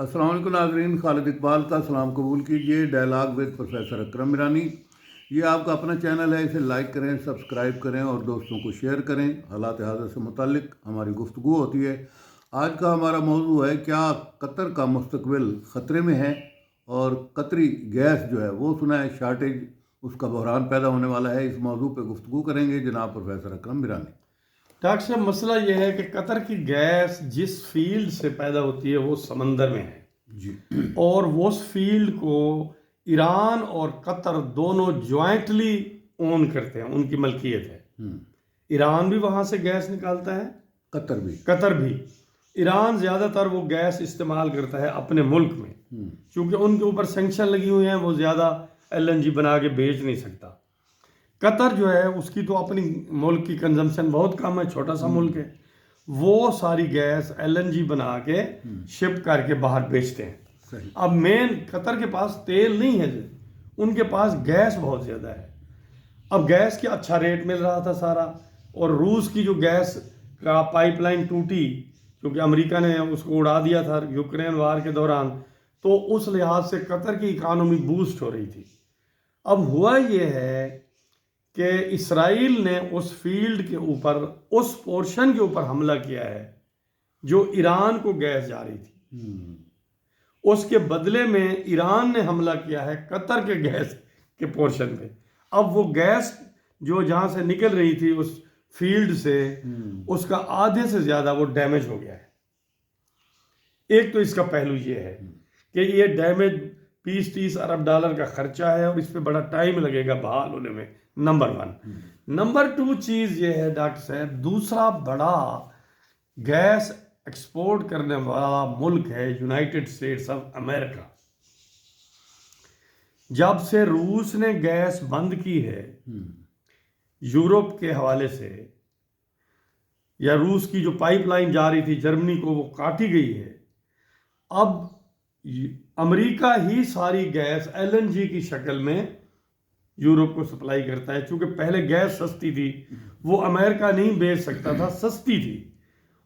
अस्सलाम वालेकुम नाज़रीन, खालिद इकबाल का सलाम कबूल कीजिए। डायलॉग विद प्रोफेसर अकरम ईरानी, ये आपका अपना चैनल है। इसे लाइक करें, सब्सक्राइब करें और दोस्तों को शेयर करें। हालात हाज़िर से मुताल्लिक हमारी गुफ्तगू होती है। आज का हमारा मौजू है, क्या कतर का मुस्तकबिल ख़तरे में है और कतरी गैस जो है वो सुना है शार्टेज, उसका बहरान पैदा होने वाला है। इस मौजू पर गुफ्तगू करेंगे जनाब प्रोफेसर अकरम ईरानी। डॉक्टर साहब, मसला यह है कि कतर की गैस जिस फील्ड से पैदा होती है वो समंदर में है जी। और वो उस फील्ड को ईरान और कतर दोनों ज्वाइंटली ओन करते हैं, उनकी मलकियत है। ईरान भी वहाँ से गैस निकालता है, कतर भी। ईरान ज़्यादातर वो गैस इस्तेमाल करता है अपने मुल्क में, क्योंकि उनके ऊपर सैंक्शन लगी हुई हैं, वो ज़्यादा LNG बना के बेच नहीं सकता। कतर जो है उसकी तो अपनी मुल्क की कंजम्पशन बहुत कम है, छोटा सा मुल्क है। वो सारी गैस LNG बना के शिप करके बाहर बेचते हैं। अब मेन कतर के पास तेल नहीं है, उनके पास गैस बहुत ज़्यादा है। अब गैस के अच्छा रेट मिल रहा था सारा, और रूस की जो गैस का पाइपलाइन टूटी क्योंकि अमेरिका ने उसको उड़ा दिया था यूक्रेन वार के दौरान, तो उस लिहाज से कतर की इकानमी बूस्ट हो रही थी। अब हुआ ये है कि इसराइल ने उस फील्ड के ऊपर, उस पोर्शन के ऊपर हमला किया है जो ईरान को गैस जा रही थी। उसके बदले में ईरान ने हमला किया है कतर के गैस के पोर्शन पे। अब वो गैस जो जहां से निकल रही थी उस फील्ड से, उसका आधे से ज्यादा वो डैमेज हो गया है। एक तो इसका पहलू ये है कि ये डैमेज 20-30 अरब डॉलर का खर्चा है और इस पर बड़ा टाइम लगेगा बहाल होने में, नंबर 1। नंबर 2 चीज ये है डॉक्टर साहब, दूसरा बड़ा गैस एक्सपोर्ट करने वाला मुल्क है यूनाइटेड स्टेट्स ऑफ अमेरिका। जब से रूस ने गैस बंद की है यूरोप के हवाले से, या रूस की जो पाइपलाइन जा रही थी जर्मनी को, वो काटी गई है। अब अमेरिका ही सारी गैस LNG की शक्ल में यूरोप को सप्लाई करता है। चूंकि पहले गैस सस्ती थी, वो अमेरिका नहीं बेच सकता था, सस्ती थी,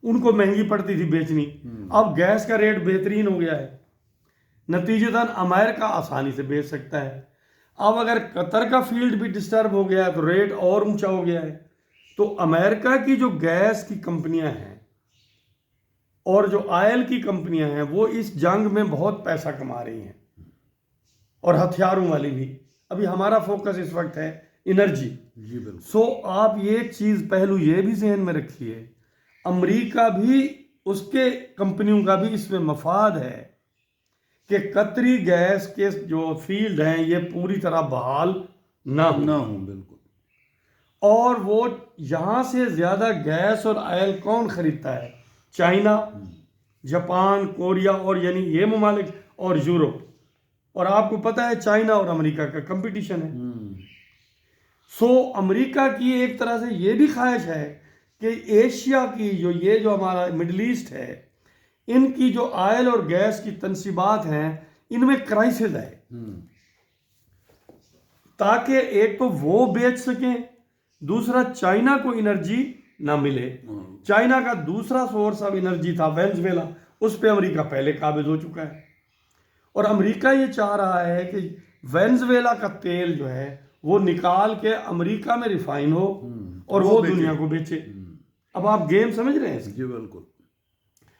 उनको महंगी पड़ती थी बेचनी। अब गैस का रेट बेहतरीन हो गया है, नतीजतन अमेरिका आसानी से बेच सकता है। अब अगर कतर का फील्ड भी डिस्टर्ब हो गया है तो रेट और ऊंचा हो गया है। तो अमेरिका की जो गैस की कंपनियां हैं और जो ऑयल की कंपनियां हैं, वो इस जंग में बहुत पैसा कमा रही हैं, और हथियारों वाली भी। अभी हमारा फोकस इस वक्त है एनर्जी। सो आप ये चीज पहलू ये भी जहन में रखिए, अमेरिका भी, उसके कंपनियों का भी इसमें मफाद है कि कतरी गैस के जो फील्ड हैं ये पूरी तरह बहाल ना हो। बिल्कुल। और वो यहां से ज्यादा गैस और ऑयल कौन खरीदता है? चाइना, जापान, कोरिया, और यानी ये ममालिक, और यूरोप। और आपको पता है चाइना और अमेरिका का कंपटीशन है। सो अमेरिका की एक तरह से ये भी ख्वाहिश है कि एशिया की जो हमारा मिडिल ईस्ट है, इनकी जो ऑयल और गैस की तनसीबात हैं, इनमें क्राइसिस है, ताकि एक तो वो बेच सकें, दूसरा चाइना को एनर्जी ना मिले। चाइना का दूसरा सोर्स ऑफ एनर्जी था वेनेजुएला, उस पे अमेरिका पहले काबिज हो चुका है। और अमेरिका ये चाह रहा है कि वेनेजुएला का तेल जो है वो निकाल के अमेरिका में रिफाइन हो और वो दुनिया को बेचे। अब आप गेम समझ रहे हैं इसकी? जी बिल्कुल।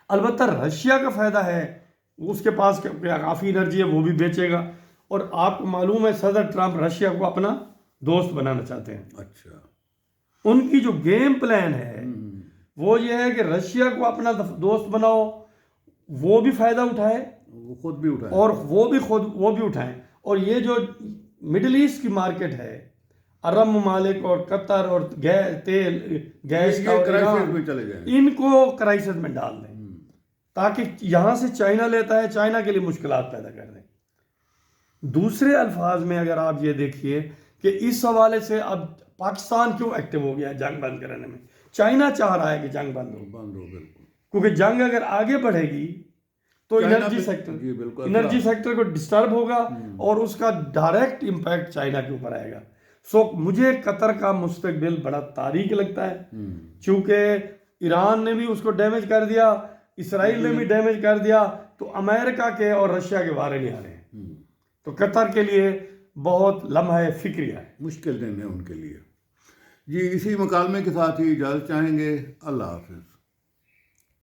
अलबत्ता रशिया का फायदा है, उसके पास काफी एनर्जी है, वो भी बेचेगा। और आपको मालूम है सदर ट्रंप रशिया को अपना दोस्त बनाना चाहते हैं। अच्छा। उनकी जो गेम प्लान है वो ये है कि रशिया को अपना दोस्त बनाओ, वो भी फायदा उठाए, वो खुद भी उठाए, और वो भी उठाएं। और ये जो मिडिल ईस्ट की मार्केट है, अरब ममालिक और कतर और गैस का क्राइसिस में चले गए, इनको क्राइसिस में डाल दें, ताकि यहां से चाइना लेता है, चाइना के लिए मुश्किलात पैदा कर दें। दूसरे अल्फाज में अगर आप ये देखिए कि इस हवाले से अब पाकिस्तान क्यों एक्टिव हो गया है जंग बंद कराने में। चाइना चाह रहा है कि जंग बंद हो, बिल्कुल, क्योंकि जंग अगर आगे बढ़ेगी तो एनर्जी सेक्टर को डिस्टर्ब होगा और उसका डायरेक्ट इंपैक्ट चाइना के ऊपर आएगा। सो मुझे कतर का मुस्तकबिल बड़ा तारीक लगता है, क्योंकि ईरान ने भी उसको डैमेज कर दिया, इसराइल ने भी डैमेज कर दिया, तो अमेरिका के और रशिया के बारे में आ रहे हैं। तो कतर के लिए बहुत लम्हा फिक्रिया है, मुश्किल दिन है उनके लिए। जी, इसी मकालमे के साथ ही इजाज़त चाहेंगे। अल्लाह हाफिज़।